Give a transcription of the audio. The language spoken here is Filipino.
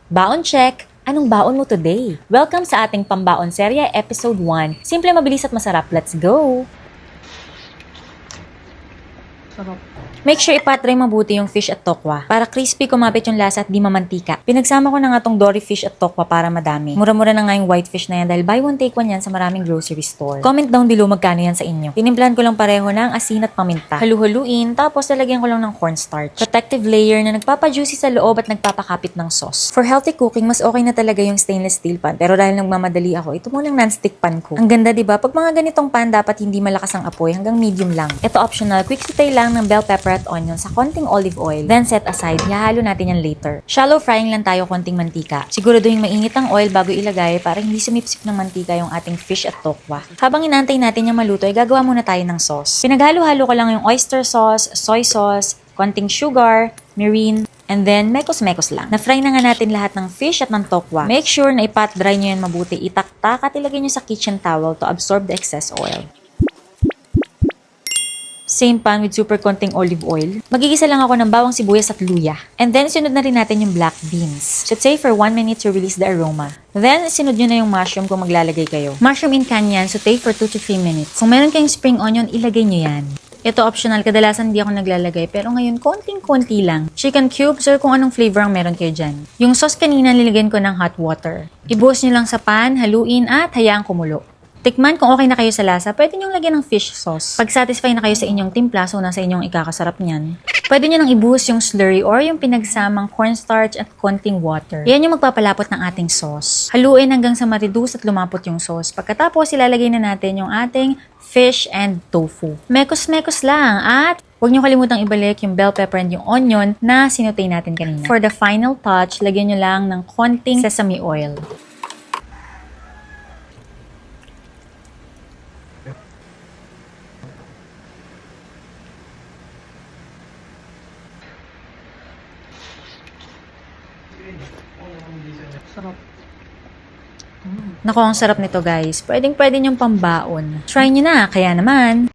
Baon check! Anong baon mo today? Welcome sa ating Pambaon Serye Episode 1. Simple, mabilis at masarap. Let's go! Sarap. Make sure ipatry mabuti yung fish at tokwa para crispy, kumapit yung lasa at di mamantika. Pinagsama ko na nga tong dory fish at tokwa para madami. Mura-mura na nga yung white fish na yan dahil buy one take one yan sa maraming grocery store. Comment down below magkano yan sa inyo. Tinimplan ko lang pareho ng asin at paminta. Halu-haluin, tapos lalagyan ko lang ng cornstarch. Protective layer na nagpapajuicy sa loob at nagpapakapit ng sauce. For healthy cooking, mas okay na talaga yung stainless steel pan. Pero dahil nagmamadali ako, ito muna lang non-stick pan ko. Ang ganda, diba? Pag mga ganitong pan, dapat hindi malakas ang apoy, hanggang medium lang. Ito optional, quick saute lang ng bell pepper at onion sa konting olive oil. Then set aside, ihahalo natin yan later. Shallow frying lang tayo, konting mantika. Siguraduhin mainit ang oil bago ilagay para hindi sumipsip ng mantika yung ating fish at tokwa. Habang inaantay natin yung maluto, ay gagawa muna tayo ng sauce. Pinaghalo-halo ko lang yung oyster sauce, soy sauce, konting sugar, mirin, and then mekos-mekos lang. Na-fry na nga natin lahat ng fish at ng tokwa. Make sure na ipat dry nyo yan mabuti. Itaktak at ilagay nyo sa kitchen towel to absorb the excess oil. Same pan with super konting olive oil. Magigisa lang ako ng bawang sibuyas at luya. And then, sunod na rin natin yung black beans. Saute for 1 minute to release the aroma. Then, sunod nyo na yung mushroom kung maglalagay kayo. Mushroom in canyan, saute for 2 to 3 minutes. Kung meron kayong spring onion, ilagay nyo yan. Ito optional, kadalasan hindi ako naglalagay, pero ngayon konting-konti lang. Chicken cubes or kung anong flavor ang meron kayo dyan. Yung sauce kanina, nilagyan ko ng hot water. Ibuhos nyo lang sa pan, haluin at hayaang kumulo. Tikman kung okay na kayo sa lasa, pwede nyo lagyan ng fish sauce. Pag satisfy na kayo sa inyong timpla, so nasa inyong ikakasarap niyan, pwede nyo nang ibuhos yung slurry or yung pinagsamang cornstarch at konting water. Yan yung magpapalapot ng ating sauce. Haluin hanggang sa ma-reduce at lumapot yung sauce. Pagkatapos, ilalagay na natin yung ating fish and tofu. Mekos-mekos lang at huwag nyo kalimutang ibalik yung bell pepper and yung onion na sinutay natin kanina. For the final touch, lagyan nyo lang ng konting sesame oil. Sarap. Naku, ang sarap nito guys. Pwedeng-pwede yung pambaon. Try nyo na, kaya naman.